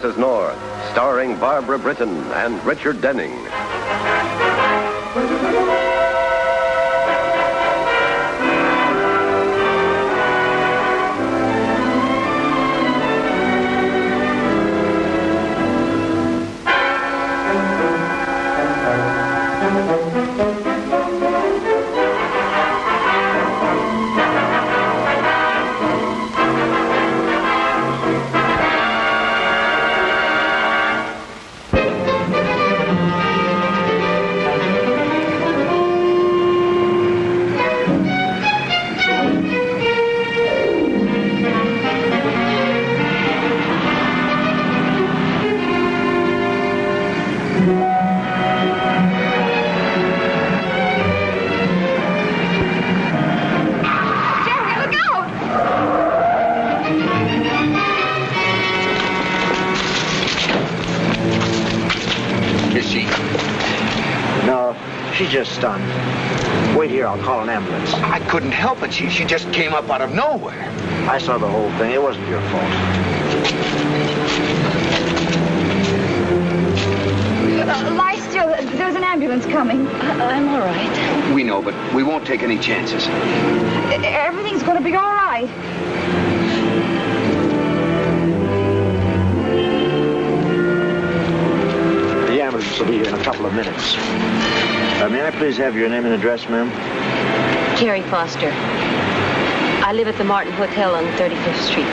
vs. North, starring Barbara Britton and Richard Denning. Just stunned. Wait here, I'll call an ambulance. I couldn't help it. She just came up out of nowhere. I saw the whole thing. It wasn't your fault. Lie still. There's an ambulance coming. I'm all right. We know, but we won't take any chances. Everything's going to be all right. The ambulance will be here in a couple of minutes. May I please have your name and address, ma'am? Carrie Foster. I live at the Martin Hotel on 35th Street.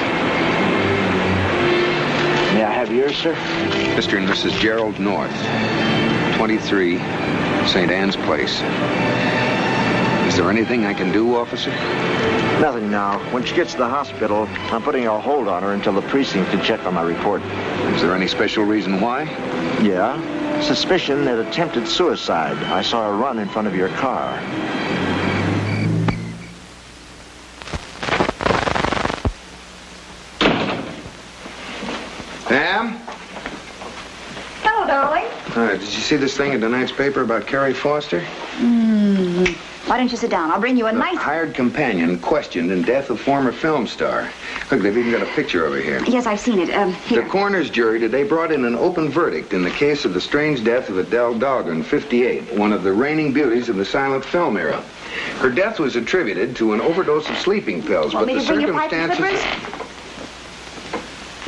May I have yours, sir? Mr. and Mrs. Gerald North, 23 St. Anne's Place. Is there anything I can do, officer? Nothing now. When she gets to the hospital, I'm putting a hold on her until the precinct can check on my report. Is there any special reason why? Yeah. Suspicion that attempted suicide. I saw her run in front of your car. Ma'am? Hello, darling. Did you see this thing in tonight's paper about Carrie Foster? Why don't you sit down? I'll bring you a nice... Hired companion questioned in death of former film star. Look, they've even got a picture over here. Yes, I've seen it. Here. The coroner's jury today brought in an open verdict in the case of the strange death of Adele Dahlgren, 58, one of the reigning beauties of the silent film era. Her death was attributed to an overdose of sleeping pills, Want but me the to bring your pipe and circumstances... slippers?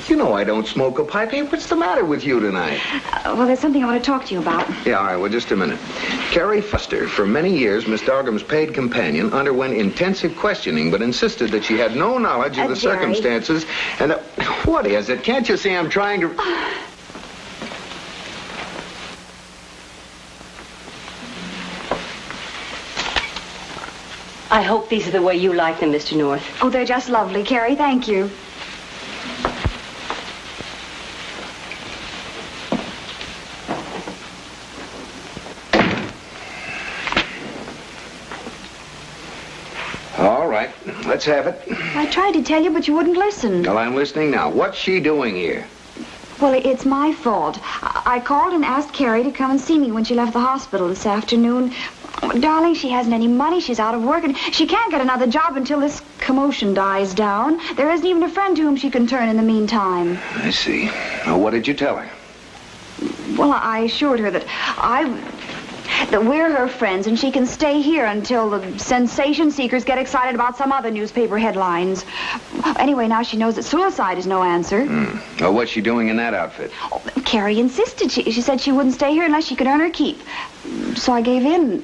You know I don't smoke a pipe. Hey, what's the matter with you tonight? Well, there's something I want to talk to you about. Yeah, all right, well, just a minute. Carrie Foster, for many years, Miss Dahlgren's paid companion, underwent intensive questioning, but insisted that she had no knowledge of the Jerry. circumstances. And what is it? Can't you see I'm trying to... I hope these are the way you like them, Mr. North. Oh, they're just lovely, Carrie. Thank you. All right, let's have it. I tried to tell you, but you wouldn't listen. Well, I'm listening now. What's she doing here? Well, it's my fault. I called and asked Carrie to come and see me when she left the hospital this afternoon. Darling, she hasn't any money. She's out of work, and she can't get another job until this commotion dies down. There isn't even a friend to whom she can turn in the meantime. I see. Now, what did you tell her? Well, I assured her that we're her friends, and she can stay here until the sensation seekers get excited about some other newspaper headlines. Anyway, now she knows that suicide is no answer. Well, what's she doing in that outfit? Oh, Carrie insisted. She said she wouldn't stay here unless she could earn her keep. So I gave in.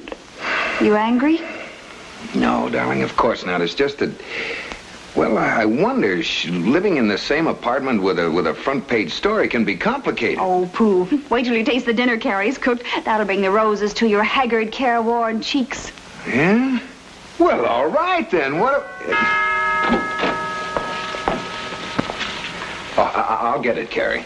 You angry? No, darling, of course not. It's just that... Well, I wonder, living in the same apartment with a front page story can be complicated. Oh, pooh. Wait till you taste the dinner Carrie's cooked. That'll bring the roses to your haggard, careworn cheeks. Yeah? Well, all right, then. I'll get it, Carrie.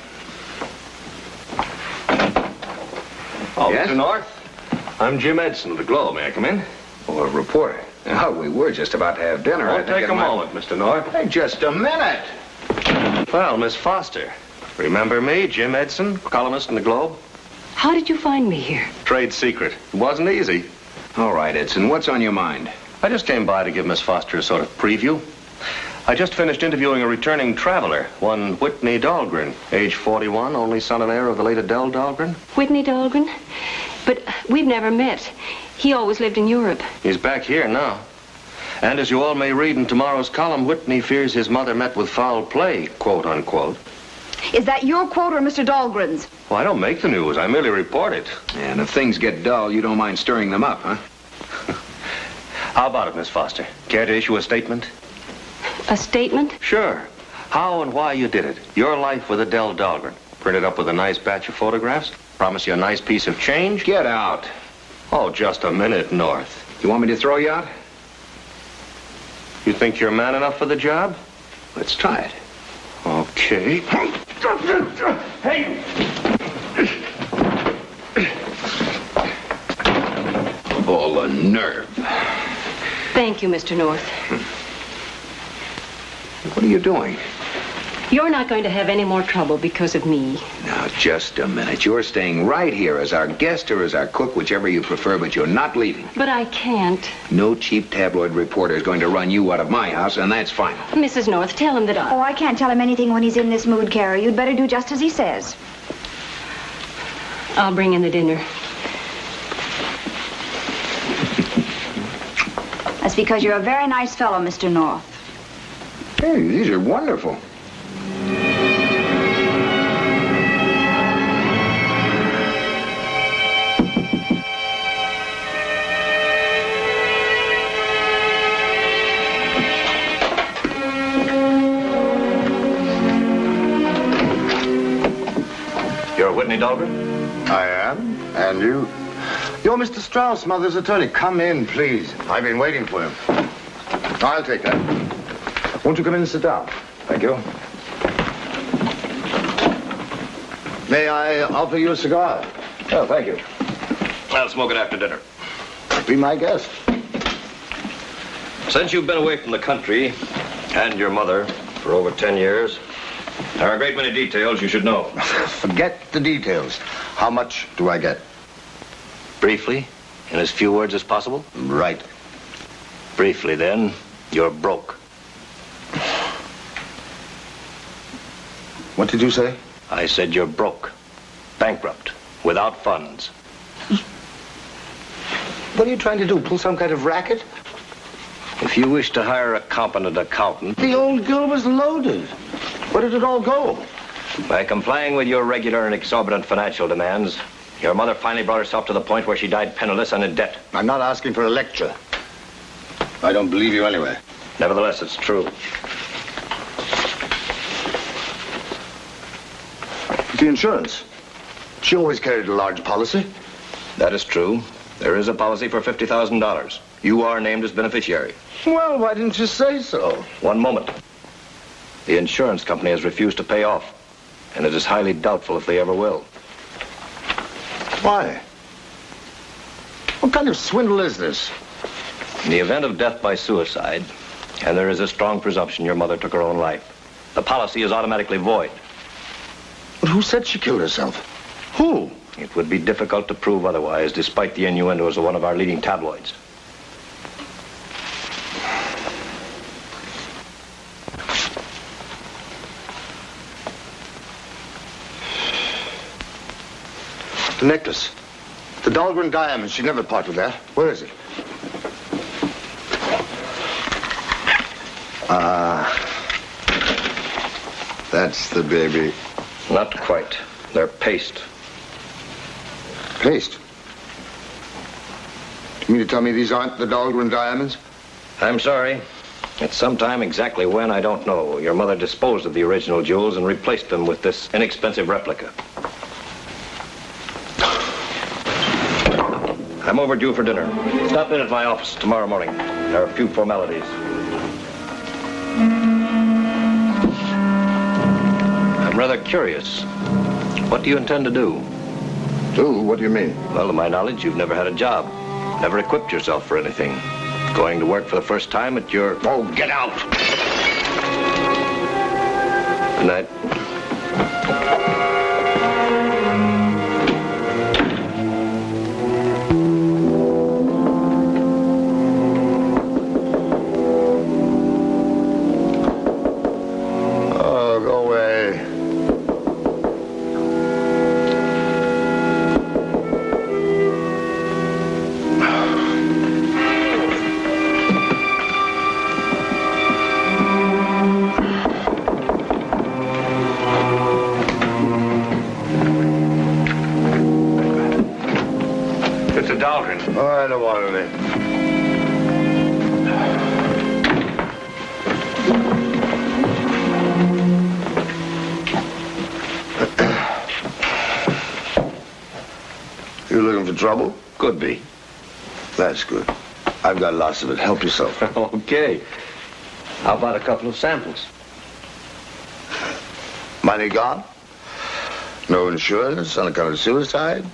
Oh, Yes? Mr. North? I'm Jim Edson of the Globe. May I come in? Oh, a reporter. Oh, we were just about to have dinner. I Won't think take it a might- moment, Mr. North. Hey, just a minute. Well, Miss Foster, remember me, Jim Edson, columnist in the Globe? How did you find me here? Trade secret. It wasn't easy. All right, Edson, what's on your mind? I just came by to give Miss Foster a sort of preview. I just finished interviewing a returning traveler, one Whitney Dahlgren, age 41, only son and heir of the late Adele Dahlgren. Whitney Dahlgren? But we've never met. He always lived in Europe. He's back here now. And as you all may read in tomorrow's column, Whitney fears his mother met with foul play, quote unquote. Is that your quote or Mr. Dahlgren's? Well, I don't make the news. I merely report it. And if things get dull, you don't mind stirring them up, huh? How about it, Miss Foster? Care to issue a statement? A statement? Sure. How and why you did it. Your life with Adele Dahlgren. Printed up with a nice batch of photographs. Promise you a nice piece of change. Get out. Oh, just a minute, North. You want me to throw you out? You think you're man enough for the job? Let's try it. Okay. Hey! All the nerve. Thank you, Mr. North. What are you doing? You're not going to have any more trouble because of me. Now, just a minute. You're staying right here as our guest or as our cook, whichever you prefer, but you're not leaving. But I can't. No cheap tabloid reporter is going to run you out of my house, and that's final. Mrs. North, tell him that Oh, I can't tell him anything when he's in this mood, Carrie. You'd better do just as he says. I'll bring in the dinner. That's because you're a very nice fellow, Mr. North. Hey, these are wonderful. You're Whitney Dahlgren? I am. And you? You're Mr. Strauss, mother's attorney. Come in, please. I've been waiting for him. I'll take that. Won't you come in and sit down? Thank you. May I offer you a cigar? Oh, thank you. I'll smoke it after dinner. Be my guest. Since you've been away from the country and your mother for over 10 years, there are a great many details you should know. Forget the details. How much do I get? Briefly, in as few words as possible. Right. Briefly, then, you're broke. What did you say? I said you're broke. Bankrupt. Without funds. What are you trying to do? Pull some kind of racket? If you wish to hire a competent accountant, The old girl was loaded. Where did it all go? by complying with your regular and exorbitant financial demands, your mother finally brought herself to the point where she died penniless and in debt. I'm not asking for a lecture. I don't believe you anyway. Nevertheless, it's true. The insurance. She always carried a large policy. That is true. There is a policy for $50,000. You are named as beneficiary. Well, why didn't you say so? One moment. The insurance company has refused to pay off, and it is highly doubtful if they ever will. Why? What kind of swindle is this? In the event of death by suicide, and there is a strong presumption your mother took her own life, the policy is automatically void. But who said she killed herself? Who? It would be difficult to prove otherwise, despite the innuendos of one of our leading tabloids. The necklace. The Dahlgren diamond. She'd never part with that. Where is it? That's the baby. Not quite. They're paste. Paste. You mean to tell me these aren't the Dahlgren diamonds? I'm sorry. At some time, exactly when, I don't know, your mother disposed of the original jewels and replaced them with this inexpensive replica. I'm overdue for dinner. Stop in at my office tomorrow morning. There are a few formalities. I'm rather curious. What do you intend to do? Do? What do you mean? Well, to my knowledge, you've never had a job. Never equipped yourself for anything. Going to work for the first time at your... Oh, get out! Good night. I don't want any. You looking for trouble? Could be. That's good. I've got lots of it. Help yourself. Okay. How about a couple of samples? Money gone? No insurance on account of suicide?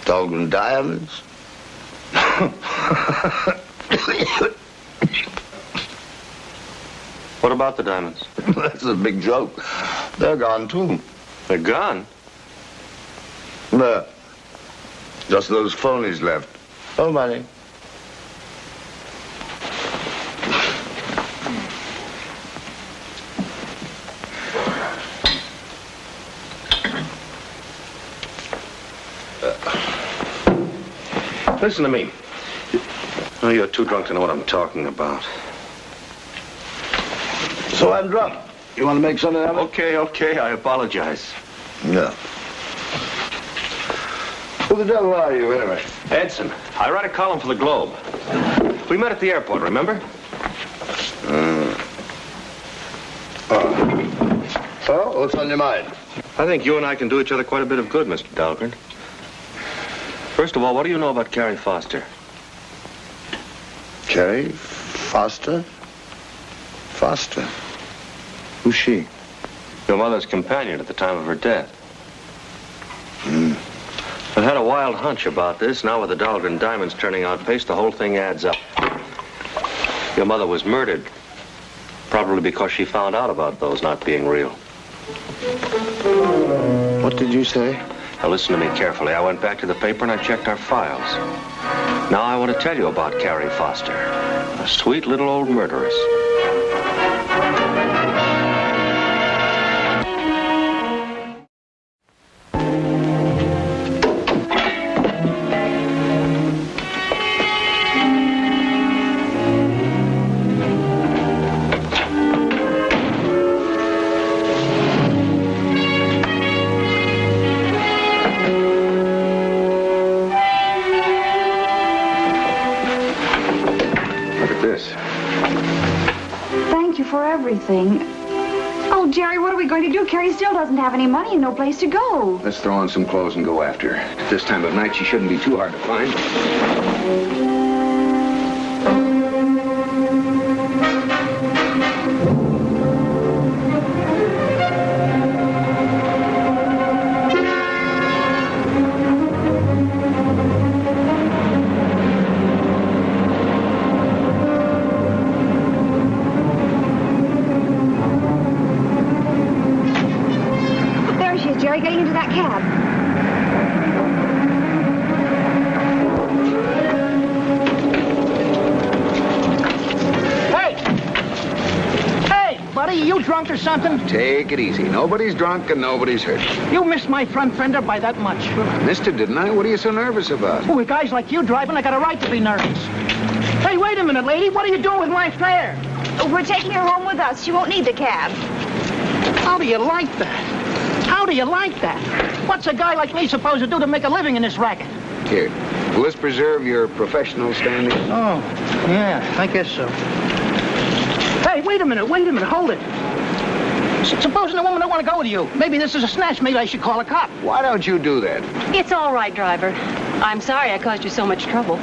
Dahlgren diamonds? What about the diamonds? That's a big joke. They're gone, too. They're gone. There. Just those phonies left. No money. Listen to me. Oh, you're too drunk to know what I'm talking about. So I'm drunk. You want to make something of it? Okay, I apologize. No. Who the devil are you, anyway? Edson, I write a column for the Globe. We met at the airport, remember? Well, what's on your mind? I think you and I can do each other quite a bit of good, Mr. Dahlgren. First of all, what do you know about Carrie Foster? Carrie Foster? Foster? Who's she? Your mother's companion at the time of her death. I've had a wild hunch about this. Now with the Dahlgren diamonds turning out paste, the whole thing adds up. Your mother was murdered. Probably because she found out about those not being real. What did you say? Now listen to me carefully. I went back to the paper and I checked our files. Now I want to tell you about Carrie Foster. A sweet little old murderess. Everything. Oh, Jerry, what are we going to do? Carrie still doesn't have any money and no place to go. Let's throw on some clothes and go after her. This time of night, she shouldn't be too hard to find. Getting into that cab. Hey, buddy, you drunk or something? Take it easy. Nobody's drunk and nobody's hurt. You missed my front fender by that much. Well, I missed it, didn't I? What are you so nervous about? Well, with guys like you driving, I got a right to be nervous. Hey, wait a minute, lady. What are you doing with my fare? We're taking her home with us. She won't need the cab. How do you like that? How do you like that? What's a guy like me supposed to do to make a living in this racket? Here, will this preserve your professional standing? Oh, yeah, I guess so. Hey, wait a minute, hold it. Supposing a woman don't want to go with you. Maybe this is a snatch. Maybe I should call a cop. Why don't you do that? It's all right, driver. I'm sorry I caused you so much trouble.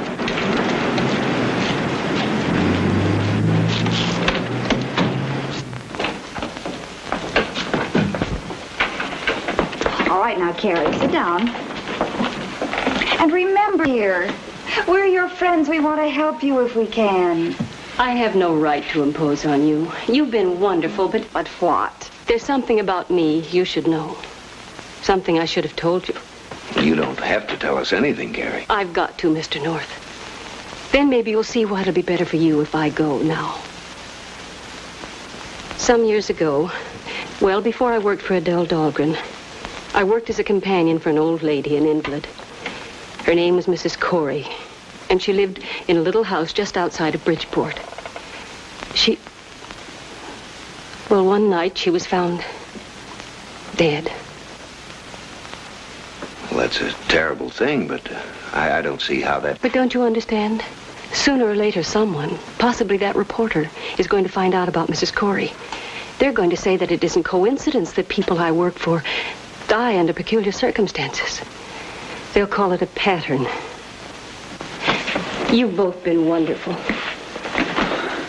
All right, now, Carrie, sit down. And remember here, we're your friends. We want to help you if we can. I have no right to impose on you. You've been wonderful, but what? there's something about me you should know. Something I should have told you. You don't have to tell us anything, Carrie. I've got to, Mr. North. Then maybe you'll see why it'll be better for you if I go now. Some years ago, well before I worked for Adele Dahlgren, I worked as a companion for an old lady, an invalid. Her name was Mrs. Corey, and she lived in a little house just outside of Bridgeport. Well, one night she was found dead. Well, that's a terrible thing, but I don't see how that... But don't you understand? Sooner or later, someone, possibly that reporter, is going to find out about Mrs. Corey. They're going to say that it isn't coincidence that people I work for die under peculiar circumstances. They'll call it a pattern. You've both been wonderful.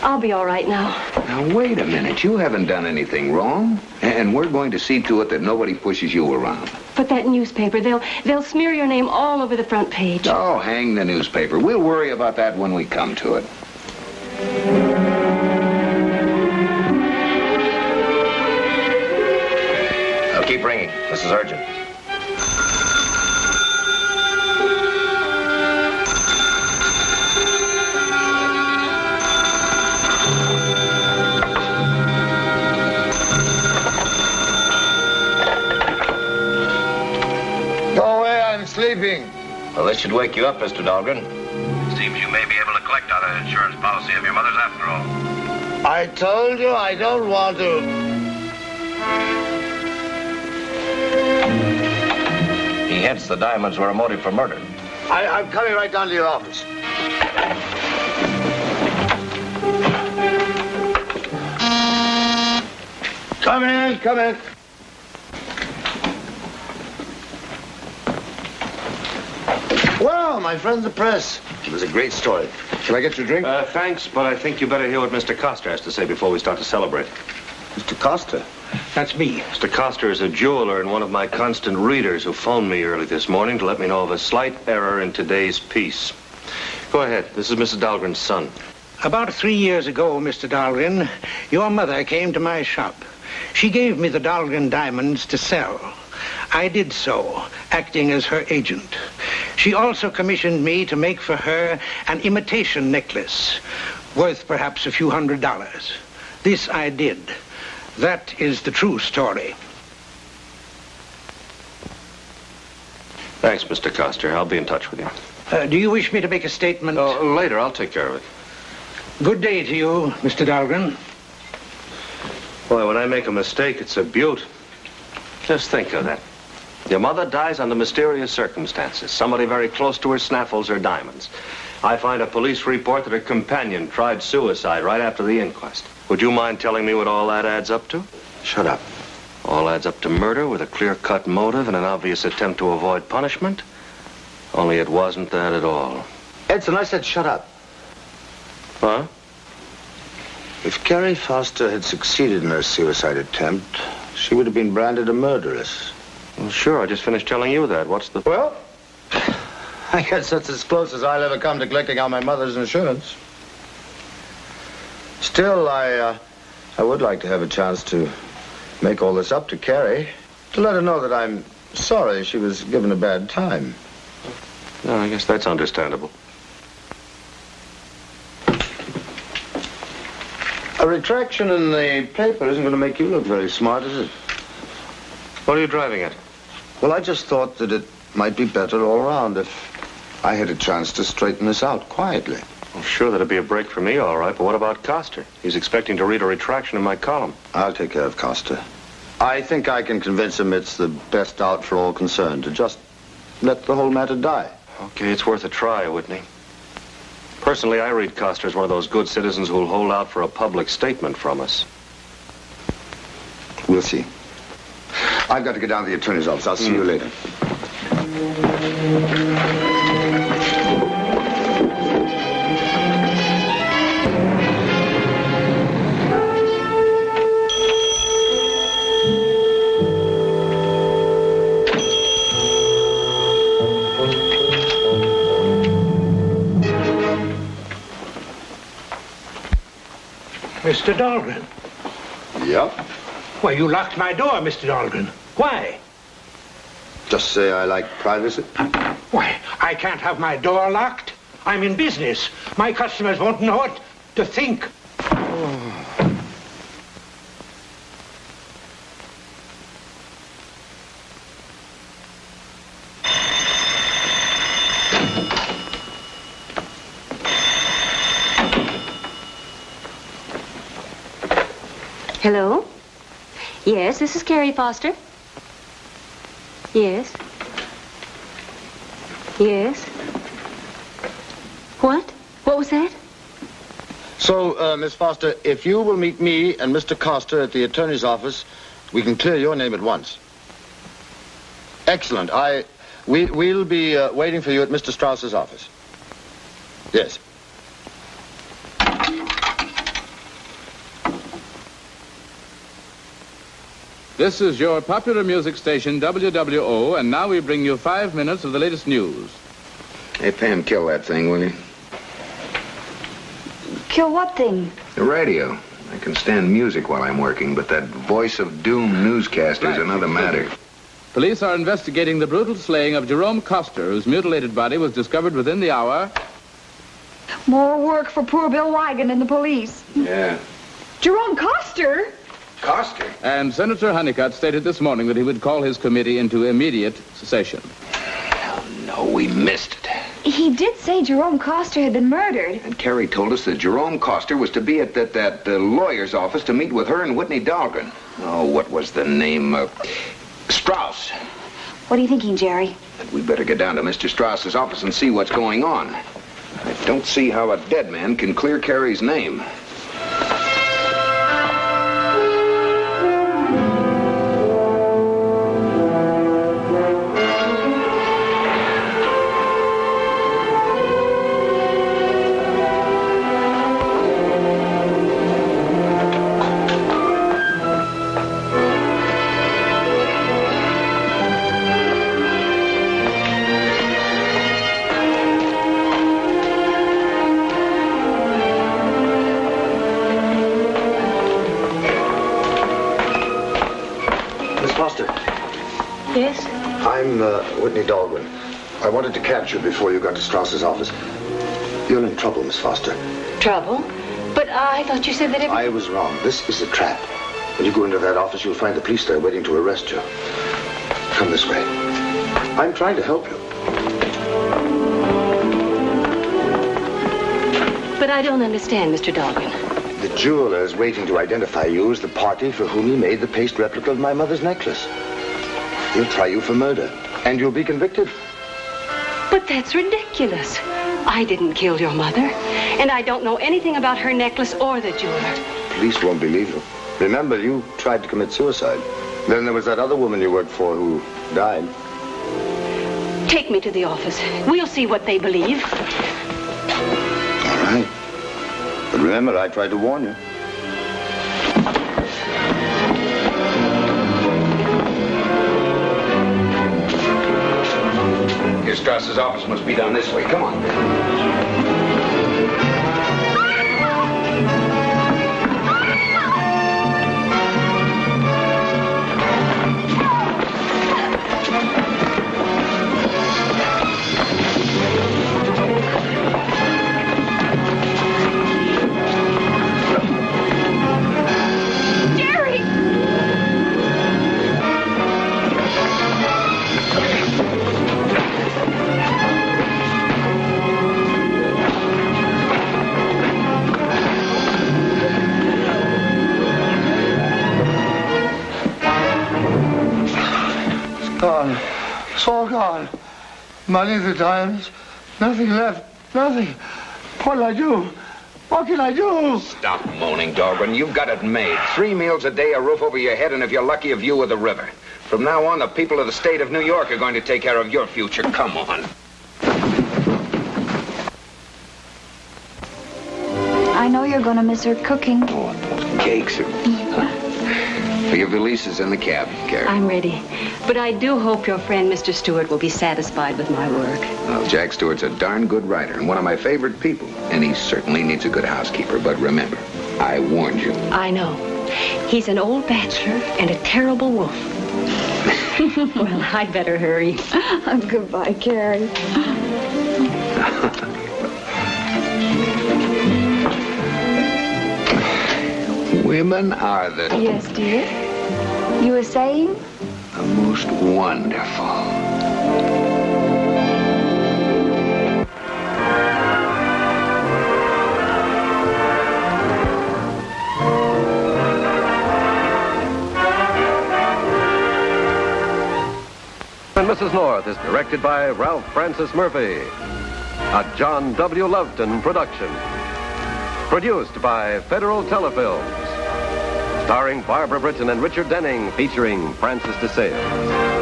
I'll be all right now. Now, wait a minute. You haven't done anything wrong. And we're going to see to it that nobody pushes you around. But that newspaper, they'll smear your name all over the front page. Oh, hang the newspaper. We'll worry about that when we come to it. I'll keep ringing. This is urgent. Sleeping. Well, this should wake you up, Mr. Dahlgren. Seems you may be able to collect on an insurance policy of your mother's after all. I told you I don't want to. He hints the diamonds were a motive for murder. I'm coming right down to your office. Come in, come in. Well, my friend the press. It was a great story. Shall I get you a drink? Thanks, but I think you better hear what Mr. Coster has to say before we start to celebrate. Mr. Coster? That's me. Mr. Coster is a jeweler and one of my constant readers who phoned me early this morning to let me know of a slight error in today's piece. Go ahead. This is Mrs. Dahlgren's son. About 3 years ago, Mr. Dahlgren, your mother came to my shop. She gave me the Dahlgren diamonds to sell. I did so, acting as her agent. She also commissioned me to make for her an imitation necklace, worth perhaps a few $100s. This I did. That is the true story. Thanks, Mr. Coster. I'll be in touch with you. Do you wish me to make a statement? Later. I'll take care of it. Good day to you, Mr. Dahlgren. Boy, when I make a mistake, it's a beaut. Just think of that. Your mother dies under mysterious circumstances. Somebody very close to her snaffles her diamonds. I find a police report that her companion tried suicide right after the inquest. Would you mind telling me what all that adds up to? Shut up. All adds up to murder with a clear-cut motive and an obvious attempt to avoid punishment? Only it wasn't that at all. Edson, I said shut up. Huh? If Carrie Foster had succeeded in her suicide attempt, she would have been branded a murderess. Well, sure. I just finished telling you that. What's the... Well, I guess that's as close as I'll ever come to collecting on my mother's insurance. Still, I would like to have a chance to make all this up to Carrie, to let her know that I'm sorry she was given a bad time. No, I guess that's understandable. A retraction in the paper isn't going to make you look very smart, is it? What are you driving at? Well, I just thought that it might be better all around if I had a chance to straighten this out quietly. Well, sure, that'd be a break for me, all right, but what about Coster? He's expecting to read a retraction in my column. I'll take care of Costa. I think I can convince him it's the best out for all concerned to just let the whole matter die. Okay, it's worth a try, Whitney. Personally, I read Coster as one of those good citizens who'll hold out for a public statement from us. We'll see. I've got to get down to the attorney's office. I'll see you later. Mr. Dahlgren. Yep. Why, you locked my door, Mr. Dahlgren. Why? Just say I like privacy. Why, I can't have my door locked. I'm in business. My customers won't know it. To think. Hello? Yes, this is Carrie Foster. Yes. Yes? What? What was that? So, Miss Foster, if you will meet me and Mr. Coster at the attorney's office, we can clear your name at once. Excellent. We'll be waiting for you at Mr. Strauss's office. Yes. This is your popular music station, WWO, and now we bring you 5 minutes of the latest news. Hey, Pam, kill that thing, will you? Kill what thing? The radio. I can stand music while I'm working, but that voice of doom newscaster is another matter. Police are investigating the brutal slaying of Jerome Coster, whose mutilated body was discovered within the hour. More work for poor Bill Wigan and the police. Yeah. Jerome Coster? Coster? And Senator Honeycutt stated this morning that he would call his committee into immediate cessation. No, we missed it. He did say Jerome Coster had been murdered. And Carrie told us that Jerome Coster was to be at that lawyer's office to meet with her and Whitney Dahlgren. Oh, what was the name? Strauss. What are you thinking, Jerry? And we better get down to Mr. Strauss's office and see what's going on. I don't see how a dead man can clear Carrie's name. Yes? I'm Whitney Dahlgren. I wanted to catch you before you got to Strauss's office. You're in trouble, Miss Foster. Trouble? But I thought you said that every... I was wrong. This is a trap. When you go into that office, you'll find the police there waiting to arrest you. Come this way. I'm trying to help you. But I don't understand, Mr. Dahlgren. The jeweler is waiting to identify you as the party for whom he made the paste replica of my mother's necklace. He'll try you for murder, and you'll be convicted. But that's ridiculous. I didn't kill your mother, and I don't know anything about her necklace or the jeweler. Police won't believe you. Remember, you tried to commit suicide. Then there was that other woman you worked for who died. Take me to the office. We'll see what they believe. All right. But remember, I tried to warn you. Strauss's office must be down this way. Come on. Gone. It's all gone. Money, the diamonds, nothing left. Nothing. What'll I do? What can I do? Stop moaning, Dahlgren. You've got it made. 3 meals a day, a roof over your head, and if you're lucky, a view of the river. From now on, the people of the state of New York are going to take care of your future. Come on. I know you're going to miss her cooking. Oh, those cakes are... Your valise is in the cab, Carrie. I'm ready. But I do hope your friend, Mr. Stewart, will be satisfied with my work. Well, Jack Stewart's a darn good writer and one of my favorite people. And he certainly needs a good housekeeper. But remember, I warned you. I know. He's an old bachelor and a terrible wolf. Well, I'd better hurry. Goodbye, Carrie. Women are the... Yes, dear? You were saying? The most wonderful. Mrs. North is directed by Ralph Francis Murphy. A John W. Loveton production. Produced by Federal Telefilms. Starring Barbara Britton and Richard Denning, featuring Francis DeSales.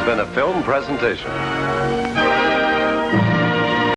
Been a film presentation.